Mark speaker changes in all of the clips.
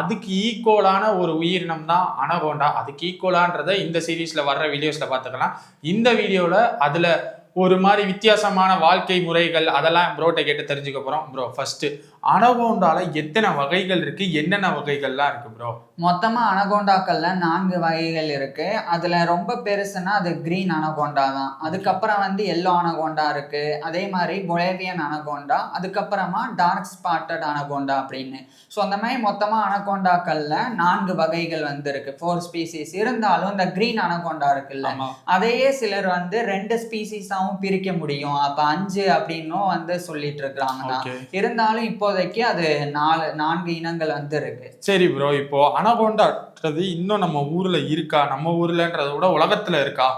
Speaker 1: அதுக்கு ஈக்குவலான ஒரு உயிரினம் தான் அனகோண்டா. அதுக்கு ஈக்குவலான்றதை இந்த சீரீஸ்ல வர்ற வீடியோஸ்ல பார்த்துக்கலாம். இந்த வீடியோல அதுல ஒரு மாதிரி வித்தியாசமான வாழ்க்கை முறைகள் அதெல்லாம் ப்ரோட்ட கேட்டு தெரிஞ்சுக்க போறோம். ப்ரோ ஃபர்ஸ்ட் அனகோண்டால எத்தனை வகைகள் இருக்கு, என்னென்ன வகைகள்லாம் இருக்கு ப்ரோ?
Speaker 2: மொத்தமா அனகோண்டாக்கள்ல 4 வகைகள் இருக்கு. அதுல ரொம்ப பெருசுன்னா அது கிரீன் அனகோண்டா தான். அதுக்கப்புறம் வந்து எல்லோ அனகோண்டா இருக்கு. அதே மாதிரி பொலேவியன் அனகோண்டா, அதுக்கப்புறமா டார்க் ஸ்பாட்டட் அனகோண்டா அப்படின்னு. ஸோ அந்த மாதிரி மொத்தமா அனகோண்டாக்கள்ல 4 வகைகள் வந்து இருக்கு. 4 ஸ்பீசிஸ் இருந்தாலும் இந்த கிரீன் அனகோண்டா இருக்குல்ல, அதையே சிலர் வந்து 2 ஸ்பீசிஸாவும் பிரிக்க முடியும், அப்ப 5 அப்படின்னும் வந்து சொல்லிட்டு இருக்காங்க. இருந்தாலும் இப்போதைக்கு அது 4 இனங்கள் வந்து இருக்கு.
Speaker 1: சரி ப்ரோ, இப்போ அனகோண்டான்றது இன்னும் நம்ம ஊர்ல இருக்கா? நம்ம ஊர்லன்றத விட உலகத்துல இருக்கா?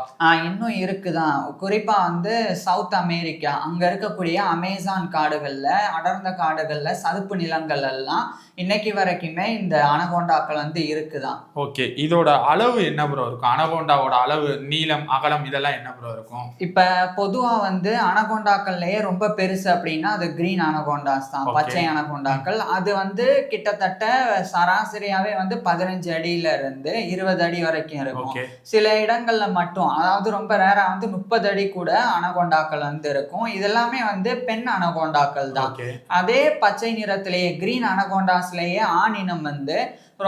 Speaker 2: இன்னும் இருக்குதான். குறிப்பா வந்து சவுத் அமெரிக்கா அங்க இருக்கக்கூடிய அமேசான் காடுகள்ல, அடர்ந்த காடுகள்ல, சதுப்பு நிலங்கள் எல்லாம் இன்னைக்கு வரைக்குமே இந்த அனகோண்டாக்கள் வந்து இருக்குதான்.
Speaker 1: ஓகே, இதோட அளவு என்ன ப்ரோ இருக்கும்? அனகோண்டாவோட அளவு, நீளம், அகலம் இதெல்லாம் என்ன ப்ரோ இருக்கும்?
Speaker 2: இப்ப பொதுவா வந்து அனகோண்டாக்கள்லயே ரொம்ப பெருசு அப்படின்னா அது கிரீன் அனகோண்டாஸ் தான், பச்சை அனகோண்டாக்கள். அது வந்து கிட்டத்தட்ட சராசரியாவே வந்து 15 அடியில இருந்து 20 அடி வரைக்கும் இருக்கும். சில இடங்கள்ல மட்டும், அதாவது ரொம்ப ரேரா வந்து 30 அடி கூட அனகோண்டாக்கள் வந்து இருக்கும். இதெல்லாமே வந்து பெண் அனகோண்டாக்கள் தான். அதே பச்சை நிறத்திலேயே கிரீன் அனகோண்டாஸ்லயே ஆண் இனம் வந்து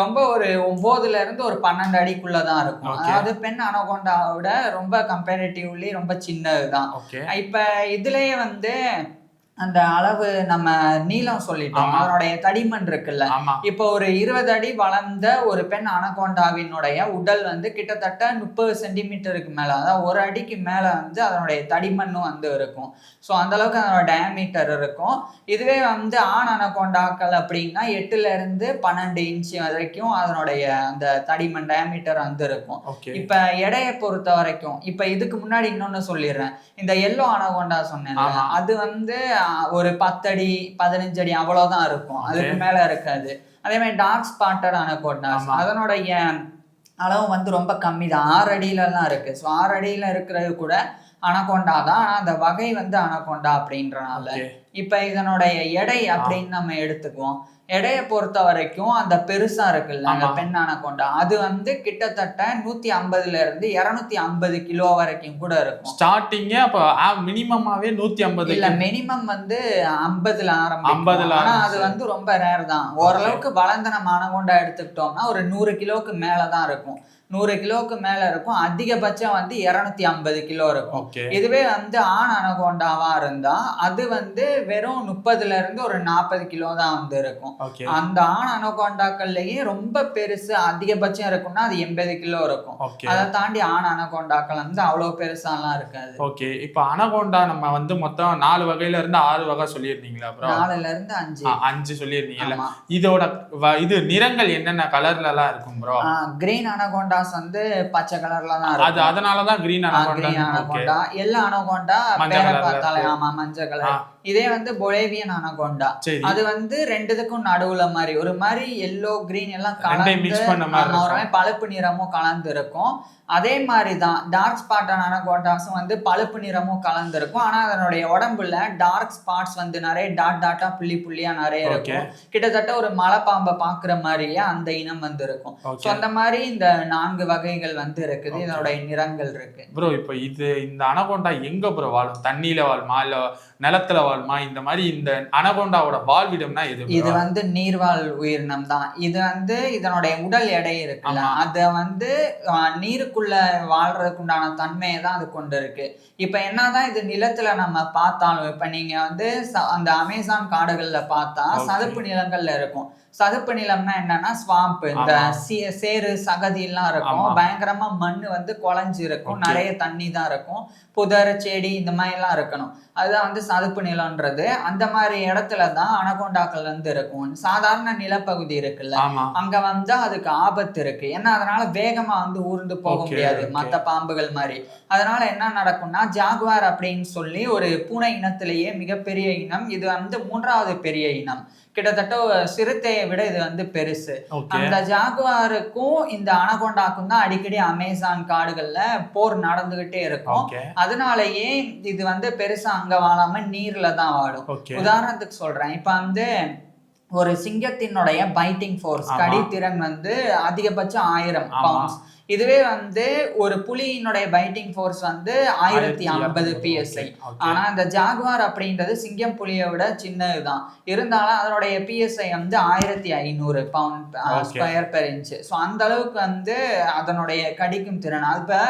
Speaker 2: ரொம்ப ஒரு 9ல இருந்து ஒரு 12 அடிக்குள்ளதான் இருக்கும். அதாவது பெண் அனகோண்டாவோட ரொம்ப கம்பேரிட்டிவ்லி ரொம்ப சின்னதுதான். இப்ப இதுலயே வந்து அந்த அளவு நம்ம நீளம் சொல்லிட்டோம், அதனுடைய தடிமன் இருக்குல்ல. இப்போ ஒரு 20 அடி வளர்ந்த ஒரு பெண் அனகோண்டாவினுடைய உடல் வந்து கிட்டத்தட்ட 30 சென்டிமீட்டருக்கு மேல, அதாவது 1 அடிக்கு மேல வந்து அதனுடைய தடிமண்ணும் வந்து இருக்கும். ஸோ அந்த அளவுக்கு அதனோட டயாமீட்டர் இருக்கும். இதுவே வந்து ஆண் அனகோண்டாக்கள் அப்படின்னா 8ல இருந்து 12 இன்ச்சு வரைக்கும் அதனுடைய அந்த தடிமன் டயாமீட்டர் வந்து இருக்கும். இப்ப எடையை பொறுத்த வரைக்கும், இப்ப இதுக்கு முன்னாடி இன்னொன்னு சொல்லிடுறேன். இந்த எல்லோ அனகோண்டா சொன்னேன், அது வந்து ஒரு 10 அடி 15 அடி அவ்வளவுதான் இருக்கும், அதுக்கு மேல இருக்காது. அதே மாதிரி டார்க் ஸ்பாட்டட் அனகோண்டாஸ் அதனுடைய அளவு வந்து ரொம்ப கம்மி தான், 6 அடியில எல்லாம் இருக்கு. ஸோ 6 அடியில இருக்கிறது கூட அனகோண்டா தான், ஆனா அந்த வகை வந்து அனகோண்டா அப்படின்றனால. இப்ப இதனுடைய எடை அப்படின்னு நம்ம எடுத்துக்குவோம். எடையை பொறுத்த வரைக்கும் அந்த பெருசா இருக்குல்ல அந்த பெண் அனகோண்டா, அது வந்து கிட்டத்தட்ட 150ல இருந்து 250 கிலோ வரைக்கும் கூட இருக்கும்.
Speaker 1: ஸ்டார்டிங்கே அப்ப மினிமமாவே 150
Speaker 2: இல்ல, மினிமம் வந்து 50ல ஆரம்பிக்கும். ஆனா அது வந்து ரொம்ப ரேர் தான். ஓரளவுக்கு வளர்ந்த நம்ம அனகோண்டா எடுத்துக்கிட்டோம்னா ஒரு 100 கிலோக்கு மேலதான் இருக்கும். 100 கிலோக்கு மேல இருக்கும். அதிகபட்சம் வந்து 250 கிலோ இருக்கும். இதுவே வந்து ஆண் அனகோண்டாவா இருந்தா அது வந்து வெறும் 30ல இருந்து ஒரு 40 கிலோ தான் வந்து இருக்கும். அந்த ஆண் அனகோண்டாக்கள்லயே ரொம்ப பெருசு அதிகபட்சம் இருக்கும்னா அது 80 கிலோ இருக்கும். அதை தாண்டி ஆண் அனகோண்டாக்கள் வந்து அவ்வளவு பெருசாலாம் இருக்காது.
Speaker 1: ஓகே, இப்ப அனகோண்டா நம்ம வந்து மொத்தம் 4 வகையில இருந்து 6 வகை சொல்லியிருந்தீங்களா ப்ரோ?
Speaker 2: 4ல இருந்து 5
Speaker 1: சொல்லியிருந்தீங்கல்ல. இதோட இது நிறங்கள் என்னென்ன கலர்ல எல்லாம் இருக்கும் ப்ரோ?
Speaker 2: கிரீன் அனகோண்டாஸ் வந்து பச்சை கலர்ல தான் இருக்கும்.
Speaker 1: அதனாலதான் கிரீன்
Speaker 2: அனகோண்டா. எல்லா அனகோண்டா பேரை பார்த்தாலே ஆமா மஞ்சள் கலர். இதே வந்து பொலேவியன் அனகோண்டா, அது வந்து ரெண்டுத்துக்கும் நடுவுல மாதிரி ஒரு மாதிரி எல்லோ கிரீன் எல்லாம் கலந்து பழுப்பு நிறமும் கலந்து இருக்கும். அதே மாதிரிதான் டார்க் ஸ்பாட்டட் அனகோண்டாஸும் வந்து பழுப்பு நிறமும் கலந்து இருக்கும். ஆனா அதனுடைய உடம்புல டார்க் ஸ்பாட்ஸ் வந்து நிறைய டாட்டா புள்ளி புள்ளியா நிறைய இருக்கும். கிட்டத்தட்ட ஒரு மலைப்பாம்பை பாக்குற மாதிரியே அந்த இனம் வந்து இருக்கும். ஸோ அந்த மாதிரி இந்த 4 வகைகள் வந்து இருக்குது, இதனுடைய நிறங்கள் இருக்கு.
Speaker 1: ப்ரோ இப்போ இந்த அனகோண்டா எங்க ப்ரோ வாழும்? தண்ணியில வாழ்மா இல்ல நிலத்துல வாழ்மா? இந்த மாதிரி இந்த அனகோண்டாவோட வாழ்விடம்னா எது?
Speaker 2: இது வந்து நீர்வாழ் உயிரினம் தான். இது வந்து இதனுடைய உடல் எடை இருக்குல்ல, அத வந்து நீருக்குள்ள வாழ்றதுக்கு உண்டான தன்மையை தான் அது கொண்டு இருக்கு. இப்ப என்னதான் இது நிலத்துல நம்ம பார்த்தாலும், இப்ப நீங்க வந்து அந்த அமேசான் காடுகள்ல பார்த்தா சதுப்பு நிலங்கள்ல இருக்கும். சதுப்பு நிலம்னா என்னன்னா ஸ்வாம்ப், இந்த சேறு சகதி எல்லாம் இருக்கும், பயங்கரமா மண்ணு வந்து குழஞ்சு இருக்கும், நிறைய தண்ணி தான் இருக்கும், புதர் செடி இந்த மாதிரி எல்லாம் இருக்கணும். அதுதான் வந்து சதுப்பு நிலம்ன்றது. அந்த மாதிரி இடத்துலதான் அனகோண்டாக்கள் வந்து இருக்கும். சாதாரண நிலப்பகுதி இருக்குல்ல, அங்க வந்து அதுக்கு ஆபத்து இருக்கு. ஏன்னா அதனால வேகமா வந்து ஊர்ந்து போக முடியாது மற்ற பாம்புகள் மாதிரி. அதனால என்ன நடக்கும்னா ஜாகுவார் அப்படின்னு சொல்லி ஒரு பூனை இனத்திலேயே மிகப்பெரிய இனம், இது வந்து 3வது பெரிய இனம். கிட்டத்தட்ட சிறுத்தையை விட இது வந்து பெருசு. அந்த ஜாகுவாருக்கும் இந்த அனகோண்டாக்கும் தான் அடிக்கடி அமேசான் காடுகள்ல போர் நடந்துகிட்டே இருக்கும். அதனாலயே இது வந்து பெருசா அங்க வாழாம நீர்ல தான் வாழும். உதாரணத்துக்கு சொல்றேன், இப்ப வந்து ஒரு சிங்கத்தினுடைய பைட்டிங் ஃபோர்ஸ் கடித்திறன் வந்து அதிகபட்சம் 1000 பவுண்ட்ஸ். இதுவே வந்து ஒரு புலியினுடைய பைட்டிங் ஃபோர்ஸ் வந்து 1050 PSI. ஆனா இந்த ஜாகுவார் அப்படின்றது சிங்கம் புலியை விட சின்னதுதான், இருந்தாலும் அதனுடைய PSI வந்து 1500 pound square per inch. So அந்த அளவுக்கு வந்து அதனுடைய கடிக்கும் திறன். இப்ப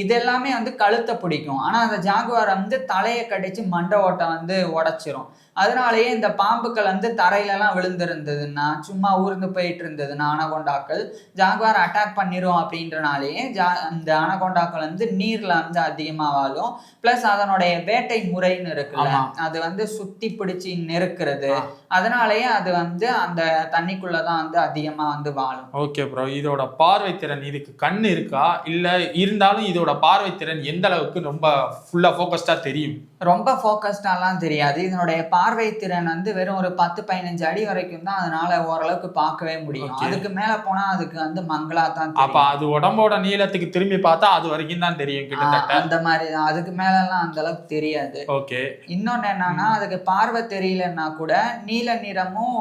Speaker 2: இது எல்லாமே வந்து கழுத்தை பிடிக்கும், ஆனா அந்த ஜாகுவார் வந்து தலையை கடிச்சு மண்டை ஓட்டை வந்து உடைச்சிரும். அதனாலேயே இந்த பாம்புக்கள் வந்து தரையிலலாம் விழுந்திருந்ததுன்னா, சும்மா ஊர்ந்து போயிட்டு இருந்ததுன்னா அனகொண்டாக்கள் ஜாகுவார் அட்டாக் பண்ணிரும் அப்படின்றனாலேயே இந்த அனகொண்டாக்கள் வந்து நீர்ல வந்து அதிகமா வாழும். பிளஸ் அதனுடைய வேட்டை முறைன்னு இருக்குல்ல, அது வந்து சுத்தி பிடிச்சி நெருக்கிறது, அதனாலேயே அது வந்து அந்த தண்ணிக்குள்ளதான் வந்து அதிகமா வந்து வாழும்.
Speaker 1: ஓகே ப்ரோ, இதோட பார்வை திறன், இதுக்கு கண் இருக்கா இல்ல இருந்தாலும் இதோட பார்வை திறன் எந்த அளவுக்கு ரொம்ப ஃபுல்லா ஃபோக்கஸ்டா தெரியும்?
Speaker 2: ரொம்ப ஃபோக்கஸ்டாலாம் தெரியாது. இதனுடைய பார்வை திறன் வந்து வெறும் ஒரு 10-15 அடி வரைக்கும் தான் அதனால ஓரளவுக்கு பார்க்கவே முடியும். அதுக்கு மேல போனா அதுக்கு வந்து மங்களா தான்.
Speaker 1: அப்ப அது உடம்போட நீளத்துக்கு திரும்பி பார்த்தா அது வரைக்கும் தான் தெரியும் கிட்டத்தட்ட.
Speaker 2: அந்த மாதிரி அதுக்கு மேலலாம் அந்த அளவுக்கு தெரியாது.
Speaker 1: ஓகே.
Speaker 2: இன்னொன்னு என்னன்னா, அதுக்கு பார்வை தெரியலன்னா கூட நீல நிறமும்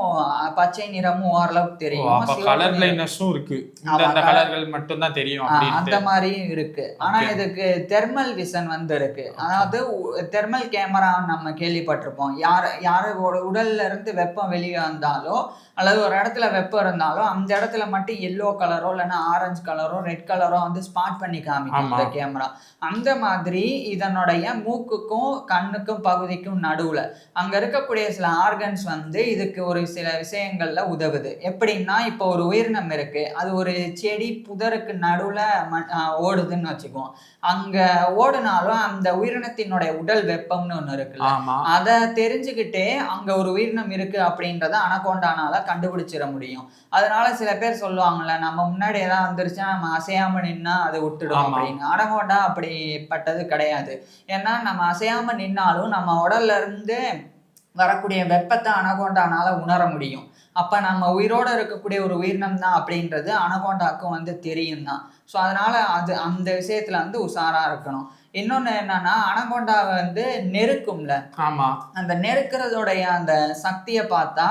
Speaker 2: பச்சை நிறமும் ஓரளவுக்கு தெரியும்.
Speaker 1: கலர் பிளைண்ட்னஸும் இருக்கு, இந்த கலர்கள் மட்டும் தான் தெரியும்
Speaker 2: அந்த மாதிரியும் இருக்கு. ஆனா இதுக்கு தெர்மல் விஷன் வந்து இருக்கு. அதாவது தெர்மல் கேமரா நம்ம கேள்விப்பட்டிருப்போம். யாரோட உடல்ல இருந்து வெப்பம் வெளியே வந்தாலோ அல்லது ஒரு இடத்துல வெப்பம் இருந்தாலோ அந்த இடத்துல மட்டும் எல்லோ கலரோ இல்லைன்னா ஆரஞ்சு கலரோ ரெட் கலரோ வந்து ஸ்பாட் பண்ணி காமிக்கும் இந்த கேமரா. அந்த மாதிரி இதனுடைய மூக்குக்கும் கண்ணுக்கும் பகுதிக்கும் நடுவுல அங்க இருக்கக்கூடிய சில ஆர்கன்ஸ் வந்து இதுக்கு ஒரு சில விஷயங்கள்ல உதவுது. எப்படின்னா, இப்போ ஒரு உயிரினம் இருக்கு, அது ஒரு செடி புதருக்கு நடுவுல ஓடுதுன்னு வச்சுக்குவோம். அங்க ஓடுனாலும் அந்த உயிரினத்தினுடைய உடல் வெப்பம்னு ஒண்ணு இருக்குல்ல, அதை தெரிஞ்சுக்கிட்டே அங்க ஒரு உயிரினம் இருக்கு அப்படின்றத அனகொண்டானால கண்டுபிடிச்சிட முடியும். அதனால சில பேர் சொல்லுவாங்கல்ல, நம்ம முன்னாடி ஏதாவது வந்துருச்சுன்னா நம்ம அசையாம நின்னா அதை விட்டுடும் அப்படின்னு. அனகொண்டா அப்படிப்பட்டது கிடையாது. ஏன்னா நம்ம அசையாம நின்னாலும் நம்ம உடல்ல இருந்து வரக்கூடிய வெப்பத்தை அனகொண்டானால உணர முடியும். அப்ப நம்ம உயிரோட இருக்கக்கூடிய ஒரு உயிரினம் தான் அப்படின்றது அனகொண்டாக்கும் வந்து தெரியும் தான். ஸோ அதனால அது அந்த விஷயத்துல வந்து உஷாரா இருக்கணும். இன்னொன்னு என்னன்னா, அனகொண்டா வந்து நெருக்கும்ல, அந்த நெருக்கிறதோடைய அந்த சக்தியை பார்த்தா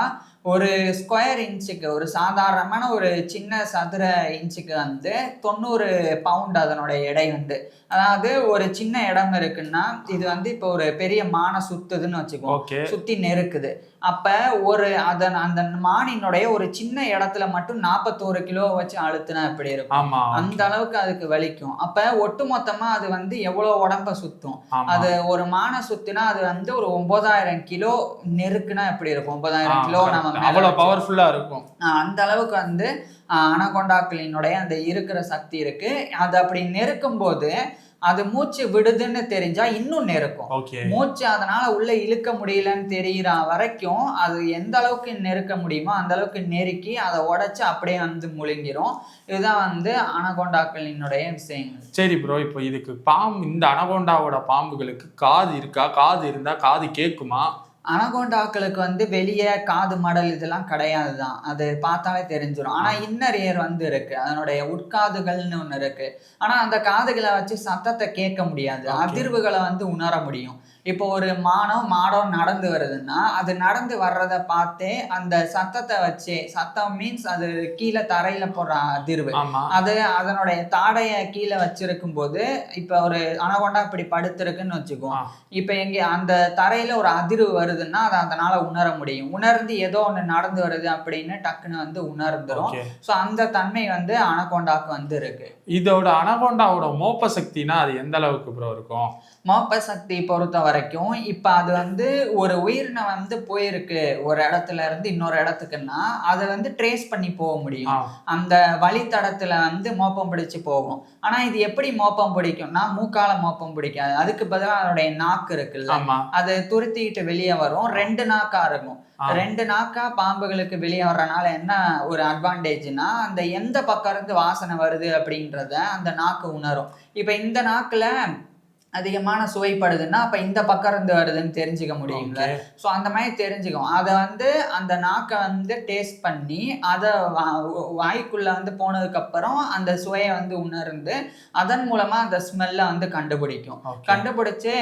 Speaker 2: ஒரு ஸ்கொயர் இன்ச்சுக்கு, ஒரு சாதாரணமான ஒரு சின்ன சதுர இன்ச்சுக்கு வந்து 90 பவுண்ட் அதனுடைய எடை வந்து. அதாவது ஒரு சின்ன இடம் இருக்குன்னா இது வந்து இப்போ ஒரு பெரிய மானை சுத்துதுன்னு வச்சுக்கோம், சுத்தி நெருக்குது. அப்ப ஒரு அந்த மானினுடைய ஒரு சின்ன இடத்துல மட்டும் 41 கிலோ வச்சு அழுத்தினா எப்படி இருக்கும், அந்த அளவுக்கு அதுக்கு வலிக்கும். அப்ப ஒட்டு மொத்தமா அது வந்து எவ்வளவு உடம்ப சுத்தும். அது ஒரு மானை சுத்தினா அது வந்து ஒரு 9000 கிலோ நெருக்குனா எப்படி இருக்கும், 9000 கிலோ நம்ம
Speaker 1: அவ்வளவு பவர்ஃபுல்லா இருக்கும்.
Speaker 2: அந்த அளவுக்கு வந்து அனகொண்டாக்களினுடைய அந்த இருக்கிற சக்தி இருக்கு. அது அப்படி நெருக்கும் போது அது மூச்சு விடுதுன்னு தெரிஞ்சா இன்னும் நெருக்கும். மூச்சு அதனால உள்ள இழுக்க முடியலன்னு தெரிகிற வரைக்கும் அது எந்த அளவுக்கு நெருக்க முடியுமோ அந்த அளவுக்கு நெருக்கி அதை உடைச்சு அப்படியே வந்து முழுங்கிரும். இதுதான் வந்து அனகொண்டாக்களினுடைய விஷயங்கள்.
Speaker 1: சரி ப்ரோ, இப்போ இதுக்கு இந்த அனகொண்டாவோட பாம்புகளுக்கு காது இருக்கா? காது இருந்தா காது கேட்குமா?
Speaker 2: அனகொண்டாக்களுக்கு வந்து வெளியே காது மடல் இதெல்லாம் கிடையாது தான், அது பார்த்தாலே தெரிஞ்சிடும். ஆனா இன்னர் இயர் வந்து இருக்கு, அதனுடைய உட்காதுகள்னு ஒண்ணு இருக்கு. ஆனா அந்த காதுகளை வச்சு சத்தத்தை கேட்க முடியாது, அதிர்வுகளை வந்து உணர முடியும். இப்போ ஒரு மாடோ நடந்து வருதுன்னா அது நடந்து வர்றத பார்த்தே அந்த சத்தத்தை வச்சு, சத்தம் மீன்ஸ் அது கீழே தரையில போடுற அதிர்வு, அது அதனுடைய தாடைய கீழே வச்சிருக்கும் போது, இப்ப ஒரு அனகொண்டா இப்படி படுத்திருக்குன்னு வச்சுக்குவோம், இப்ப எங்க அந்த தரையில ஒரு அதிர்வு வருதுன்னா அதை அதனால உணர முடியும். உணர்ந்து ஏதோ ஒண்ணு நடந்து வருது அப்படின்னு டக்குன்னு வந்து உணர்ந்துரும். ஸோ அந்த தன்மை வந்து அனகொண்டாக்கு வந்து இருக்கு.
Speaker 1: இதோட அனகொண்டாவோட மோப்ப சக்தினா அது எந்த அளவுக்கு ப்ரோ இருக்கும்?
Speaker 2: மோப்ப சக்தி பொறுத்த வரைக்கும் இப்ப அது வந்து ஒரு உயிரினம் வந்து போயிருக்கு ஒரு இடத்துல இருந்து இன்னொரு இடத்துக்குன்னா அதை வந்து ட்ரேஸ் பண்ணி போக முடியும். அந்த வழித்தடத்துல வந்து மோப்பம் பிடிச்சு போகும். ஆனா இது எப்படி மோப்பம் பிடிக்கும்னா, மூக்கால மோப்பம் பிடிக்காது. அதுக்கு பதிலாக அதனுடைய நாக்கு இருக்குல்ல, அது துருத்திக்கிட்டு வெளியே வரும். 2 நாக்கா இருக்கும். 2 நாக்கா பாம்புகளுக்கு வெளியே வர்றதுனால என்ன ஒரு அட்வான்டேஜ்னா, அந்த எந்த பக்கம் இருந்து வாசனை வருது அப்படின்றத அந்த நாக்கு உணரும். இப்ப இந்த நாக்குல அதிகமான சுவைப்படுதுன்னா அப்ப இந்த பக்கம் இருந்து வருதுன்னு தெரிஞ்சுக்க முடியும்ல. ஸோ அந்த மாதிரி தெரிஞ்சுக்கும். அதை வந்து அந்த நாக்கை வந்து டேஸ்ட் பண்ணி அதை வாய்க்குள்ள வந்து போனதுக்கு அப்புறம் அந்த சுவையை வந்து உணர்ந்து அதன் மூலமா அந்த ஸ்மெல்லை வந்து கண்டுபிடிக்கும். கண்டுபிடிச்சு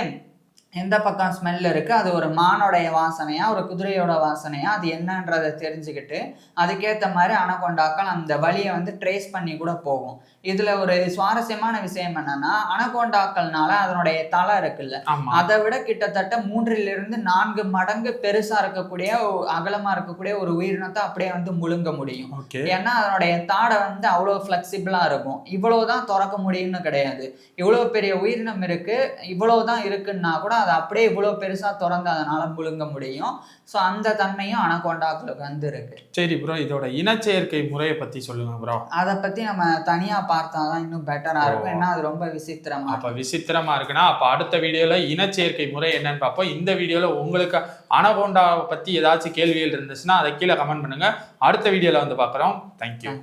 Speaker 2: எந்த பக்கம் ஸ்மெல் இருக்கு, அது ஒரு மானோடைய வாசனையா ஒரு குதிரையோட வாசனையா அது என்னன்றதை தெரிஞ்சுக்கிட்டு அதுக்கேற்ற மாதிரி அனகோண்டாக்கள் அந்த வழியை வந்து ட்ரேஸ் பண்ணி கூட போகும். இதுல ஒரு சுவாரஸ்யமான விஷயம் என்னன்னா, அனகோண்டாக்கள்னால அதனுடைய தலை இருக்குல்ல, அதை விட கிட்டத்தட்ட 3-4 மடங்கு பெருசா இருக்கக்கூடிய அகலமா இருக்கக்கூடிய ஒரு உயிரினத்தை அப்படியே வந்து முழுங்க முடியும். ஏன்னா அதனுடைய தாடை வந்து அவ்வளவு பிளெக்சிபிளா இருக்கும். இவ்வளவுதான் திறக்க முடியும்னு கிடையாது. இவ்வளவு பெரிய உயிரினம் இருக்கு, இவ்வளவுதான் இருக்குன்னா கூட அதை அப்படியே இவ்வளவு பெருசா திறந்து அதனால முழுங்க முடியும். ஸோ அந்த தன்மையும் அனகோண்டாக்களுக்கு வந்து இருக்கு.
Speaker 1: சரி ப்ரோ, இதோட இனச்சேர்க்கை முறையை பத்தி சொல்லுங்க ப்ரோ.
Speaker 2: அதை பத்தி நம்ம தனியா பார்த்தாதான் இன்னும் பெட்டரா இருக்கும். ஏன்னா அது ரொம்ப விசித்திரமா.
Speaker 1: அப்ப விசித்திரமா இருக்குன்னா அப்ப அடுத்த வீடியோல இனச்சேர்க்கை முறை என்னன்னு பார்ப்போம். இந்த வீடியோல உங்களுக்கு அனகோண்டா பத்தி ஏதாச்சும் கேள்விகள் இருந்துச்சுன்னா அதை கீழே கமெண்ட் பண்ணுங்க. அடுத்த வீடியோல வந்து பார்க்குறோம். தேங்க்யூ.